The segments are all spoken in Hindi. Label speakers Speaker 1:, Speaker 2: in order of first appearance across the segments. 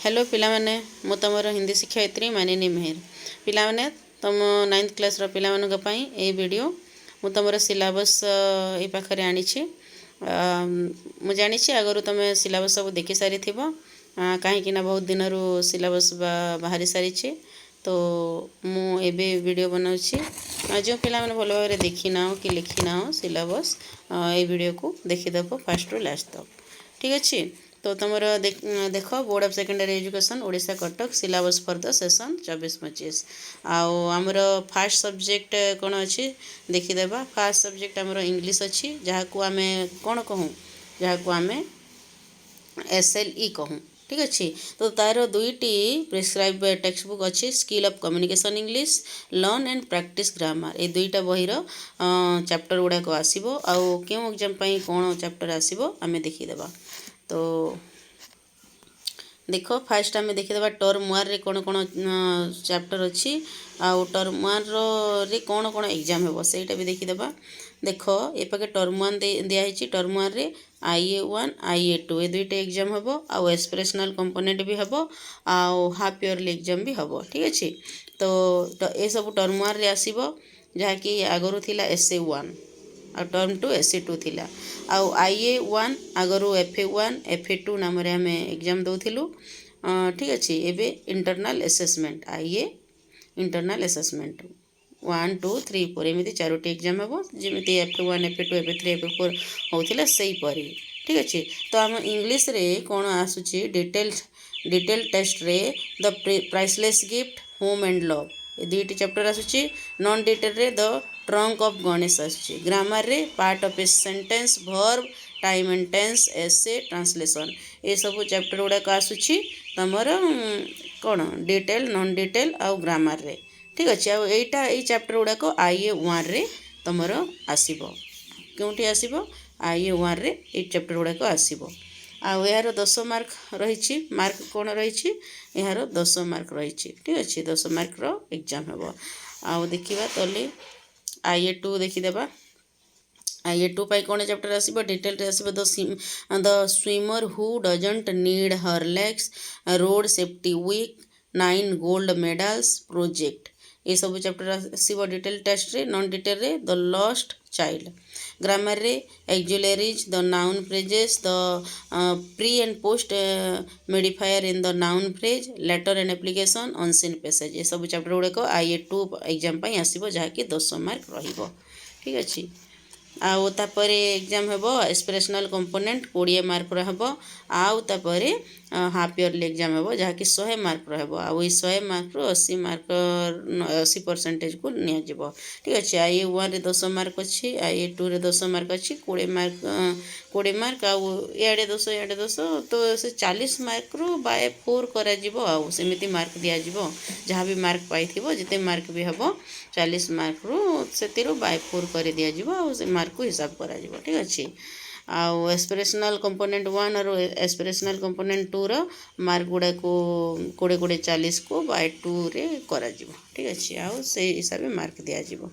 Speaker 1: हेलो पिला माने मु तमर हिंदी शिक्षयित्री मानिनी मेहर पिला माने तुम 9th क्लास रो पिला मानक पई ए वीडियो मु तमर सिलेबस ए पाखरे आनी छी मु जानी छी अगर तुम सिलेबस सब देखि सारी थिबो काहे कि ना बहुत दिन रो सिलेबस बाहरी सारी छी तो मु एबे वीडियो बनाउ छी जो पिला माने भलो भाबरे देखि ना हो कि लिखि ना हो सिलेबस ए वीडियो को देखि दबो फर्स्ट रो लास्ट तक ठीक अछि। तो तुम देख board of secondary education Odisha Cuttack syllabus for the session 24-25 आमर फास्ट सब्जेक्ट कौन अच्छी देखीदेवा फास्ट सब्जेक्ट आमर इंग्लिश अच्छी जहाँ को आम कौन कहूँ जहाँ को आम SLE कहूँ ठीक अच्छे। तो तार दुईटी प्रिस्क्राइब टेक्स्ट बुक अच्छी skill of communication English learn and practice grammar ये दुईटा बहीर चैप्टर गुड़ाक आसो आउ एग्जाम कौन चैप्टर आसो आम देखीदेवा। तो देख फास्ट आम देखीदे टर्म 1 रे कौन कौन चैप्टर अच्छी आउ टर्म 1 रे कौन कौन एग्जाम हे सहीटा भी देखीदे। देख ये पाखे टर्म 1 दिखाई टर्म 1 रे IA1 IA2 ये दुईटे एग्जाम हे आउ एक्सप्रेशनल कंपोनेंट भी हे आउ हाफ इयरली एग्जाम भी हे ठीक अच्छे। तो ये सब टर्म 1 रे आसीबो जहाँकि आगरू थिला SA1 आ टर्म 2 SA2 थिला आउ IA1 आगरू FA1 FA2 नाम रे हमें एग्जाम दउथिलु ठीक अच्छे। एबे internal assessment IA internal assessment 1 2 3 4 एमती चारोटी एग्जाम हे जमी FA1 FA2 FA3 FA4 होता से परी ठीक अच्छे। तो आम इंग्लिश रे कौन आसूची डिटेल टेस्ट रे the priceless gift home and love ये दुईटी चैप्टर आसूची नॉन डिटेल रे द ट्रंक ऑफ गणेश आसूची ग्रामर रे part of a sentence verb time and tense essay translation ये सब चैप्टर गुड़ाक आसूची तमर कौन डिटेल नॉन डिटेल आउ ग्रामर रे ठीक अच्छे। आईटा ये चैप्टर गुड़ाक IA1 रे तमर आसीबो क्योंटी आसीबो IA1 रे ये चैप्टर गुड़ाक आसीबो आउ यार 10 मार्क रही मार्क कौन रही यार 10 मार्क रही ठीक अच्छे 10 मार्क रो एग्जाम हे आउ देखा तले IA2 देखीदेवा IA2 पाई कौन चैप्टर आसीबो डिटेल रे आसीबो the swimmer who doesn't need her legs road safety week 9 gold medals project ये सब चैप्टर आसीबो डिटेल टेस्ट रे नॉन डिटेल रे द लॉस्ट चाइल्ड ग्रामर रे auxiliaries the noun phrases the pre and post modifier in the noun phrase letter and application unseen passage ये सब चैप्टर गुड़ाक IA2 एग्जाम पाई आसीबो जहाँकि 10 मार्क रहिबो ठीक अच्छे। आउ तापरे एग्जाम हेबो एक्सप्रेशनल कंपोनेंट 20 मार्क रहबो आउ तापरे हाफ इयरली एग्जाम हेबो जहाँकि 100 मार्क रहबो आउ 100 मार्क रो 80 मार्क 80% को निया जिवो ठीक अच्छे। IA1 रे 10 मार्क अच्छी IA2 रे 10 मार्क अच्छी 20 मार्क आउ इे 10 तो से 40 मार्क रू बाय 4 करा जिवो आउ सेमिति मार्क दिया जिवो जहाँ भी मार्क पाई थिबो जिते मार्क भी हेबो 40 मार्क रू सेतिरो बाय 4 कर दिया जिवो आउ से मार्क को हिसाब करा जिवो ठीक अच्छे। आउ एक्सप्रेशनल कंपोनेंट 1 और एक्सप्रेशनल कंपोनेंट 2 रो मार्क गुड़ा को 20 40 को बाय 2 रे करा जिवो ठीक अच्छे आउ से हिसाब में मार्क दिया जिवो।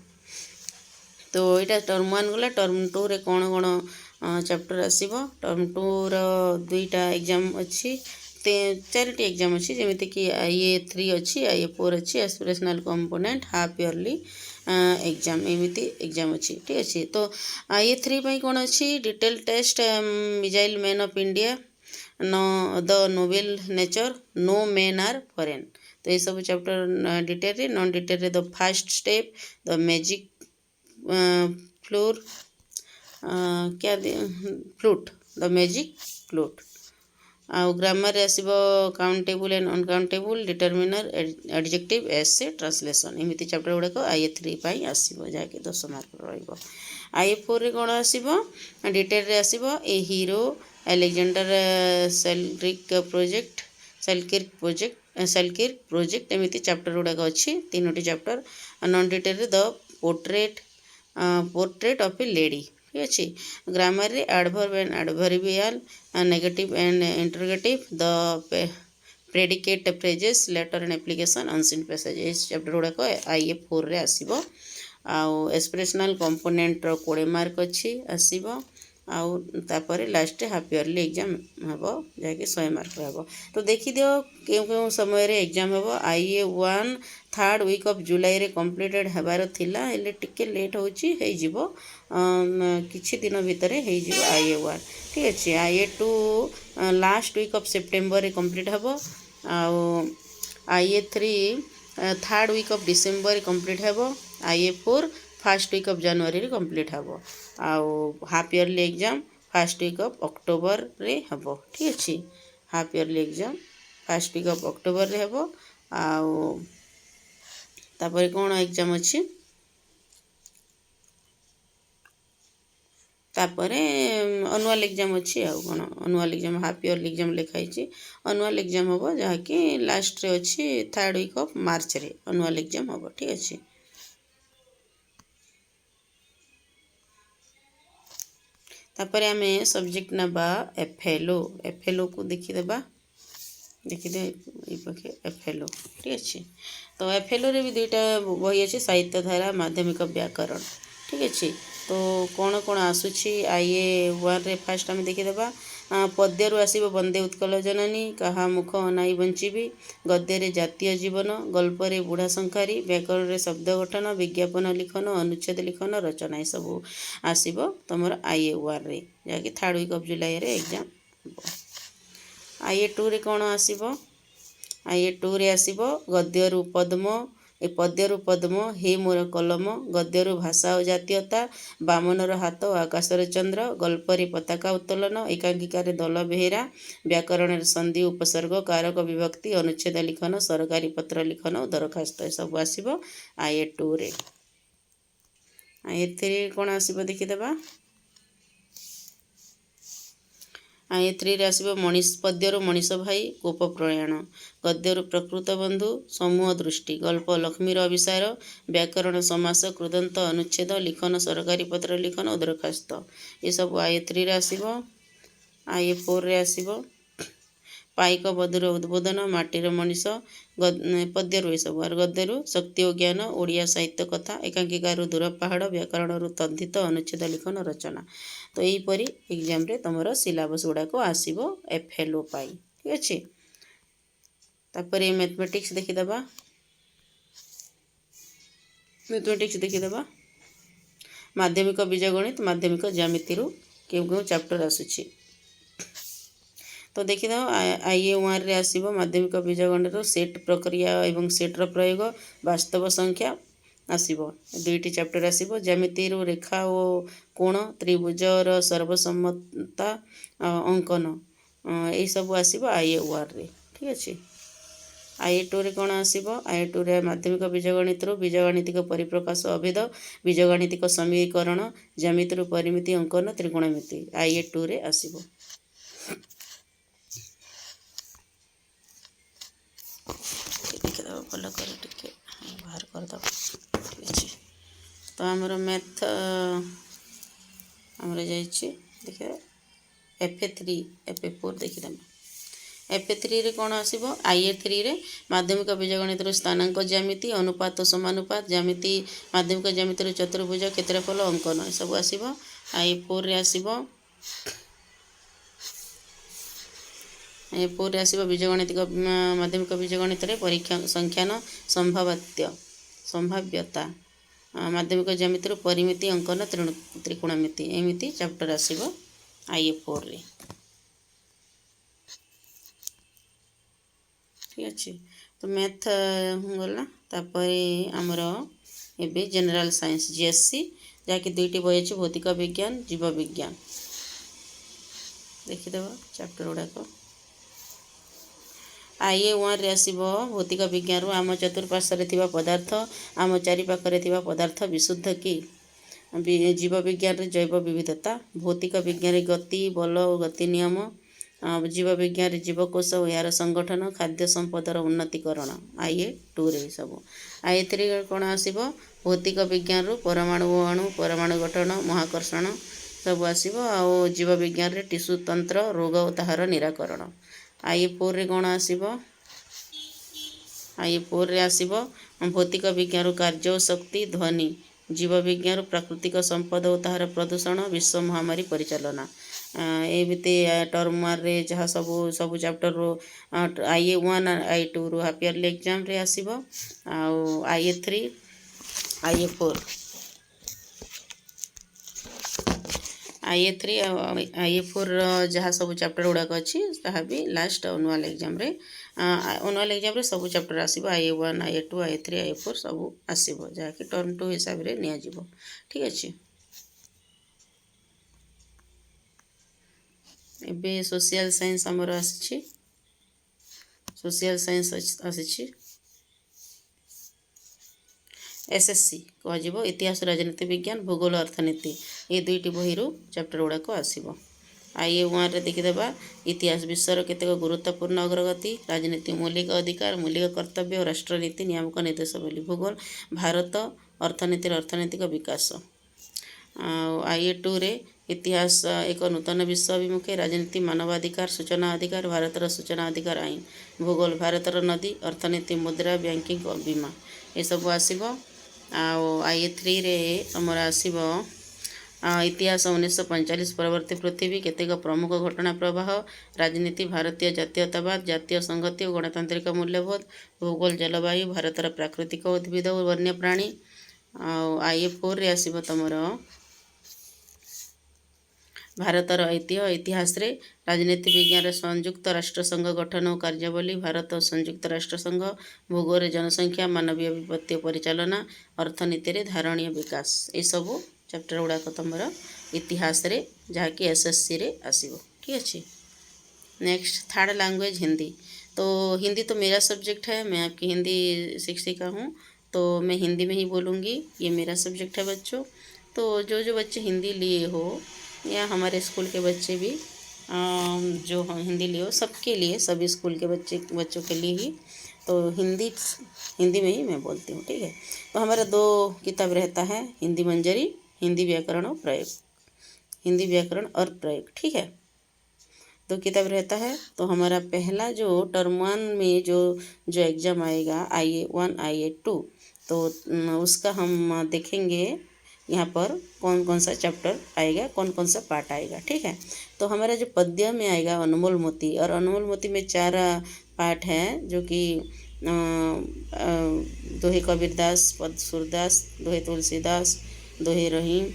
Speaker 1: तो यहाँ टर्म 1 गला टर्म 2 रे कौन कौन चैप्टर आसीबो टर्म 2 रो दुईटा एग्जाम अच्छी 4टी एग्जाम अच्छी जमीती कि IA3 अच्छी IA4 अच्छी expressional component half yearly exam एमती एग्जाम अच्छी ठीक अच्छे। तो IA3 पाई कौन अच्छी detail test missile man of India no the noble nature no men are foreign तो ये सब चैप्टर डिटेल रे नॉन डिटेल रे the first step the magic floor क्या फ्लूट द मैजिक फ्लूट आउ ग्रामर रे आसीबो countable and uncountable determiner adjective essay translation एमती चैप्टर गुड़ाक IA3 पाई आसीबो जाके 10 मार्क रहिबो। IA4 रे कोन आसीबो डिटेल रे आसीबो a hero Alexander Selkirk project एमती चैप्टर गुड़ाक अच्छी 3टी चैप्टर नॉन डिटेल रे the portrait of a lady ठीक अच्छे। ग्रामर रे adverb and adverbial negative and interrogative the predicate phrases letter and application unseen passage इस चैप्टर गुड़ाक IA4 रे आसीबो आउ एक्सप्रेशनल कंपोनेंट रो 20 मार्क अच्छी आसीबो आउ तापर लास्ट हाफ इयरली एग्जाम हम जहाँकि 100 मार्क हम। तो देखिदियो केउं केउं समय रे एग्जाम हम। IA1 3rd week of July रे कंप्लीटेड हेबार थिला हेले टिके लेट होची हे जिवो किछि दिन भितर हे जिवो IA1 ठीक अछि। IA2 last week of September रे कंप्लीट हबो। आउ IA3 3rd week of December रे कंप्लीट हबो। IA4 first week of January रे कंप्लीट हबो। आउ half yearly exam first week of October रे हबो ठीक अछि। Half yearly exam first week of October रे हबो। आउ तापर कोन एग्जाम अछि तापरे अनुअल एग्जाम अछि। आउ कोन annual exam half yearly exam लिखाई छी। अनुअल एग्जाम हबो जहाँकि लास्ट रे अछि 3rd वीक ऑफ मार्च रे अनुअल एग्जाम हबो ठीक अछि। तापर आमे सब्जेक्ट नबा एफएलओ को देखिदेबा देखिदे ये पखे एफएलओ ठीक अछि। तो एफएलओ रे भी दुईटा बही अछि साहित्य धारा माध्यमिक व्याकरण ठीक अछि। तो कौन कौन आसुछि IA1 रे फास्ट आमे देखिदेबा पद्यरु आसीबो बंदे उत्कल जननी कहा मुख अनाई बंचिबी गद्य रे जातीय जीवन गल्प रे बुढ़ा संखारी व्याकरण रे शब्द गठन विज्ञापन लिखन अनुच्छेद लिखन रचना ये सब आसीबो तमर IA1 रे जाकि 3rd वीक ऑफ जुलाई रे एग्जाम। IA2 रे कौन आसीबो IA2 रे आसीबो गद्यरु पद्म ए पद्यरु पद्म हे मोर कलम गद्यरु भाषा और जातीयता बामनर हाथ और आकाशर चंद्र गल्प रे पताका उत्तोलन एकांकिका रे दल बेहेरा व्याकरण रे संधि उपसर्ग कारक विभक्ति अनुच्छेद लिखन सरकारी पत्र लिखन और दरखास्त सब आसीबो IA2 रे। IA3 कौन आसीबो देखिदेबा IA3 रे आसीबो मनीष पद्यरु मनीष भाई गोप प्रयाण गद्यरु प्रकृत बंधु समूह दृष्टि गल्प लक्ष्मीर अभिसार व्याकरण समास कृदंत अनुच्छेद लिखन सरकारी पत्र लिखन और दरखास्त ये सब IA3 रे आसीबो। IA4 रे आसीबो पाइक बधुर उद्बोधन माटीर मनीष पद्यरु सब और गद्यरु शक्ति और ज्ञान ओडिया साहित्य कथा एकांकिकारु दूर पहाड़ व्याकरण तद्धित अनुच्छेद लिखन रचना। तो यहीपरी एग्जाम रे तमर सिलेबस गुड़ाक आसीबो एफएलओ पाई ठीक अछि। तापर मैथमेटिक्स देखिदेबा माध्यमिक बीजगणित माध्यमिक ज्यामिति रु केउ केउ चैप्टर आसुछि। तो देखिद IA1 रे आसीबो माध्यमिक बीजगणित सेट प्रक्रिया एवं सेट्र प्रयोग वास्तव संख्या आसीबो दुईटी चैप्टर आसीबो। ज्यामिति रु रेखा और कोण त्रिभुजर सर्वसम्मता अंकन ये सब आसीबो IA1 रे ठीक अछि। IA2 रे कौन आसीबो IA2 रे माध्यमिक बीजगणित रु बीजगणितिक परिप्रकाश अभेद बीजगणितिक समीकरण ज्यामिति रु परिमिति अंकन त्रिकोणमिति IA2 रे आसीबो। भल कर टिके बाहर कर दब ठीक अछि। तो हमर मैथ हमरे जाइछि देखिए FA3 FA4 देखिदम FA3 रे कौन आसीबो IA3 रे माध्यमिक बीजगणित रु स्थानांक ज्यामिति अनुपात समानुपात ज्यामिति माध्यमिक ज्यामिति रु चतुर्भुज क्षेत्रफल अंकन सब आसीबो। IA4 रे आसीबो IA4 रे आसीबो बीजगणितिक माध्यमिक बीजगणित रे परीक्षा संख्यान संभाव्यता माध्यमिक ज्यामिति रु परिमिति अंकन त्रिकोणमिति एमिति चैप्टर आसीबो IA4 रे ठीक अछि। तो मैथ गला तापरे आमर एबे जनरल साइंस GSC जाकि दुईटी बही अछि भौतिक विज्ञान जीव विज्ञान देखिदेबा चैप्टर गुड़ाक। IA1 रे आसीबो भौतिक विज्ञान रु आम चतुर्पार्श्व थिबा पदार्थ आम चारि पाखरे थिबा पदार्थ विशुद्ध कि जीव विज्ञान रे जैव विविधता भौतिक विज्ञान रे गति बल और गति नियम जीव विज्ञान रे जीवकोश और यार संगठन खाद्य संपदर उन्नतिकरण IA2 रे सब। IA3 कौन आसीबो भौतिक विज्ञान रु परमाणु अणु परमाणु गठन महाकर्षण सब आसीबो आ जीव विज्ञान रे टिश्यू तंत्र रोग और ताहार निराकरण। IA4 रे कौन आसीबो IA4 रे आसीबो भौतिक विज्ञान रु कार्य शक्ति ध्वनि जीव विज्ञान प्राकृतिक संपद और तार प्रदूषण विश्व महामारी परिचालना एमती टर्म वन रे जहाँ सब सब चैप्टर रो IA1 IA2 रो हाफ इयरली एग्जाम रे आसीबो आउ IA3 IA4 IA3 IA4 जहाँ सब चैप्टर गुड़ाक अच्छी ताहा भी लास्ट अनुअल एग्जाम रे सब chapter आसीबो IA1 IA2 IA3 IA4 सब आसीबो जहाँकि टर्म 2 हिसाब रे निया जिवो ठीक अछि। एबे सोशल साइंस हमर आछि सोशल साइंस आछि SSC कह इतिहास राजनीति विज्ञान भूगोल अर्थनीति ये दुईटी बही चैप्टर गुड़ाक आसीबो। IA1 रे देखिदेबा इतिहास विश्वर केतेक गुरुत्वपूर्ण अग्रगति राजनीति मौलिक अधिकार मौलिक कर्तव्य और राष्ट्रनीति नियामक निर्देशावली भूगोल भारत अर्थनैतिक विकास IA2 रे इतिहास एक नूतन विश्व अभिमुखे राजनीति मानवाधिकार सूचना अधिकार भारतर सूचना अधिकार आईन भूगोल भारतर नदी अर्थनीति मुद्रा बैंकिंग बीमा ये सब आसीबो। IA3 रे हमर आसीबो इतिहास 1945 परवर्ती पृथ्वी केतेक प्रमुख घटना प्रवाह राजनीति भारतीय जातीयतावाद जातीय संगति और गणतांत्रिक मूल्यबोध भूगोल जलवायु भारतर प्राकृतिक उद्भिद और वन्य प्राणी IA4 रे आसीबो तमर भारतर ऐतिह्य इतिहास रे राजनीति विज्ञान रे संयुक्त राष्ट्र संघ गठन और कार्यावली भारत संयुक्त राष्ट्र संघ भूगोल रे जनसंख्या मानवीय विपत्ति परिचालना अर्थनीति रे धारणीय विकास ये सब चैप्टर गुड़ाक तुमर इतिहास रे जहाँकि SSC रे आसीबो ठीक अच्छे। Next third language Hindi. तो हिंदी तो मेरा सब्जेक्ट है, मैं आपकी हिंदी शिक्षिका हूँ तो मैं हिंदी में ही बोलूँगी, ये मेरा सब्जेक्ट है बच्चों। तो जो बच्चे हिंदी लिए हो या हमारे स्कूल के बच्चे भी जो हम हिंदी लिए हो सबके लिए सभी स्कूल के बच्चों के लिए ही तो हिंदी में ही मैं बोलती हूँ ठीक है। तो हमारा 2 किताब रहता है हिंदी मंजरी हिंदी व्याकरण और प्रयोग हिंदी व्याकरण और प्रयोग ठीक है। 2 किताब रहता है। तो हमारा पहला जो टर्म 1 में जो एग्ज़ाम आएगा IA1 IA2 तो उसका हम देखेंगे यहाँ पर कौन कौन सा चैप्टर आएगा कौन कौन सा पार्ट आएगा ठीक है। तो हमारा जो पद्य में आएगा अनमोल मोती और अनमोल मोती में 4 पार्ट हैं जो कि दोहे कबीरदास पद सूरदास दोहे तुलसीदास दोहे रहीम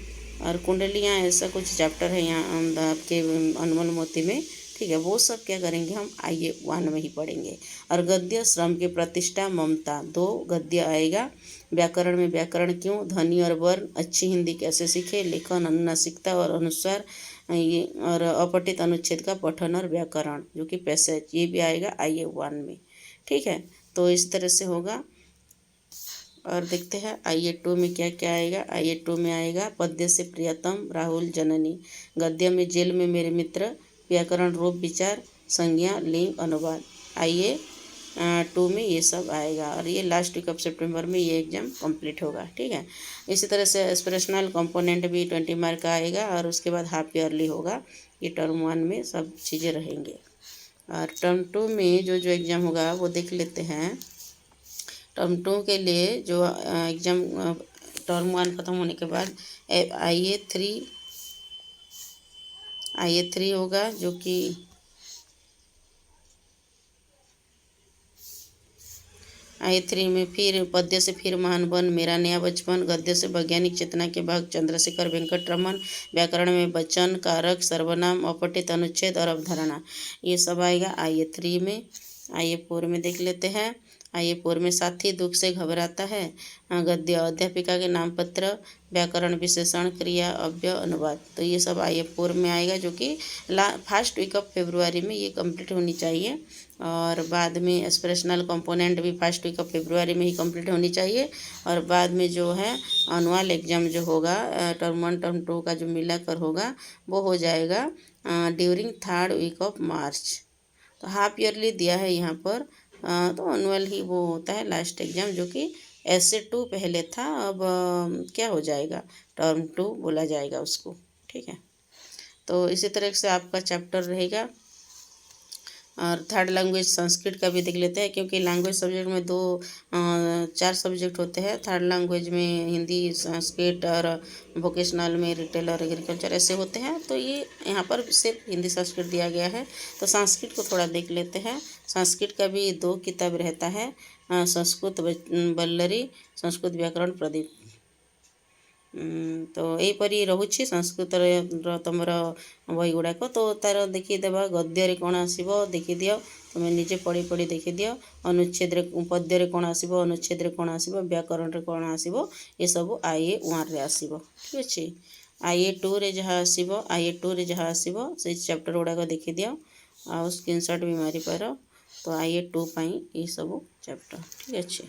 Speaker 1: और कुंडलियाँ ऐसा कुछ चैप्टर है यहाँ आपके अनमोल मोती में ठीक है। वो सब क्या करेंगे हम IA1 में ही पढ़ेंगे। और गद्य श्रम की प्रतिष्ठा ममता 2 गद्य आएगा। व्याकरण में व्याकरण क्यों ध्वनि और वर्ण अच्छी हिंदी कैसे सीखे लेखन अनुनासिकता और अनुस्वार ये और अपठित अनुच्छेद का पठन और व्याकरण जो कि पैसेज ये भी आएगा IA1 में ठीक है। तो इस तरह से होगा। और देखते हैं IA2 में क्या क्या आएगा। IA2 में आएगा पद्य से प्रियतम राहुल जननी गद्य में जेल में मेरे मित्र व्याकरण रूप विचार संज्ञा लिंग अनुवाद IA2 में ये सब आएगा। और ये लास्ट वीक ऑफ सितंबर में ये एग्ज़ाम कंप्लीट होगा ठीक है। इसी तरह से एस्पिरेशनल कंपोनेंट भी 20 मार्क का आएगा और उसके बाद हाफ ईयरली होगा। ये टर्म 1 में सब चीज़ें रहेंगे। और टर्म 2 में जो एग्ज़ाम होगा वो देख लेते हैं। टर्म 2 के लिए जो एग्ज़ाम टर्म 1 ख़त्म होने के बाद IA3 होगा जो कि IA3 में फिर पद्य से फिर महान बन मेरा नया बचपन गद्य से वैज्ञानिक चेतना के भाग चंद्रशेखर वेंकटरमन व्याकरण में वचन कारक सर्वनाम अपठित अनुच्छेद और अवधारणा ये सब आएगा IA3 में। IA4 में देख लेते हैं। IA4 में साथी दुख से घबराता है गद्य अध्यापिका के नाम पत्र व्याकरण विशेषण क्रिया अव्यय अनुवाद तो ये सब IA4 में आएगा जो कि फर्स्ट वीक ऑफ फरवरी में ये कंप्लीट होनी चाहिए। और बाद में एस्पिरेशनल कंपोनेंट भी फर्स्ट वीक ऑफ फरवरी में ही कंप्लीट होनी चाहिए। और बाद में जो है अनुअल एग्ज़ाम जो होगा टर्म 1 टर्म 2 का जो मिलाकर होगा वो हो जाएगा during 3rd week of March. तो हाफ ईयरली दिया है यहाँ पर तो अनुअल ही वो होता है लास्ट एग्ज़ाम जो कि SA2 पहले था अब क्या हो जाएगा टर्म 2 बोला जाएगा उसको ठीक है। तो इसी तरह से आपका चैप्टर रहेगा। और थर्ड लैंग्वेज संस्कृत का भी देख लेते हैं, क्योंकि लैंग्वेज सब्जेक्ट में चार सब्जेक्ट होते हैं। थर्ड लैंग्वेज में हिंदी, संस्कृत और वोकेशनल में रिटेल और एग्रीकल्चर ऐसे होते हैं। तो ये यहाँ पर सिर्फ हिंदी संस्कृत दिया गया है। तो संस्कृत को थोड़ा देख लेते हैं। संस्कृत का भी 2 किताब रहता है, संस्कृत बल्लरी, संस्कृत व्याकरण प्रदीप। तो यहीपरि रोचे संस्कृत तुम बही गुड़ाक। तो तार देखीदेवा गद्य कौन आसो देखीदि, तुम निजे पढ़ी पढ़ी देखीदि। अनुच्छेद पद्य कौन आसो, अनुच्छेद कौन आसो, व्याकरण कौन आसो, ये सब IA 1 रे आसो। ठीक अच्छे। IA 2 रे जहाँ आसो, IA 2 रे जहाँ आसो से चैप्टर गुड़ाक देखीदि, आ स्क्रीनशॉट भी मारी पार। तो IA 2 पाई ये सब चैप्टर। ठीक अच्छे।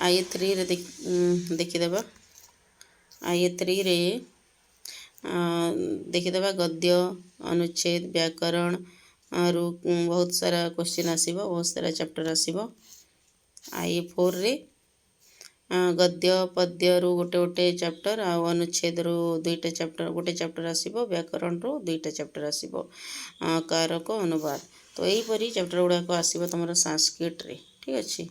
Speaker 1: IA 3 रे देखीदेवा। IA 3 रे देखीदेवा गद्य, अनुच्छेद, व्याकरण आरु बहुत सारा क्वेश्चन आसीबो, बहुत सारा चैप्टर आसीबो। IA 4 रे गद्य पद्य रु गोटे गोटे चैप्टर, आ अनुच्छेद रु 2टा चैप्टर, गोटे चैप्टर आसीबो, व्याकरण रु 2टा चैप्टर आसीबो, कारक अनुवाद। तो यहीपरि चैप्टर गुड़ाक आसीबो तुमर संस्कृत रे। ठीक अच्छे।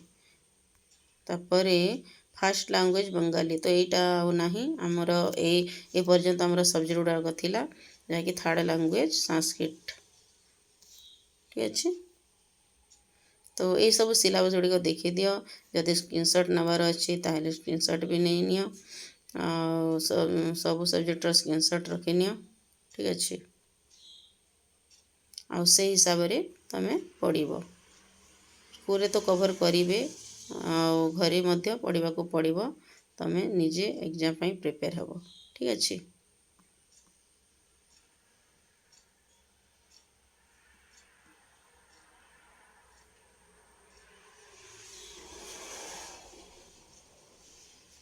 Speaker 1: तापरे फास्ट लैंग्वेज बंगाली। तो यहाँ ना आमर ए पर्यंत आमर सब्जेक्ट गुड़ाक थिला, जहाँकि थर्ड लैंग्वेज संस्कृत। ठीक अच्छे। तो ये सब सिलेबस गुड़िक देखी दियो। जदि स्क्रीनशॉट नबार अच्छी ताहले स्क्रीनशॉट भी नहीं नियो, सब सब्जेक्ट स्क्रीनशॉट रखी नियो। ठीक अच्छे। आउ से हिसाब रे तमे पढ़िबो। पूरे तो कवर करिवे, घरे मध्य पढ़ा को पड़ो। तमें निजे एग्जाम पाई प्रिपेयर हबो। ठीक अच्छे।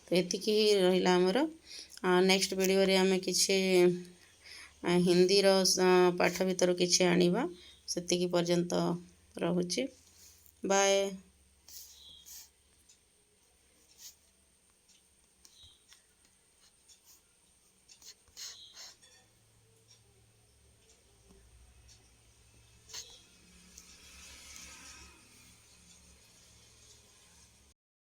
Speaker 1: तो एतिकी ही रहिला हमर। नेक्स्ट वीडियो रे आमे किछि हिंदी रो पाठ भीतर किछि आनिबा। सेतिकी पर्यंत रहुछि। बाय।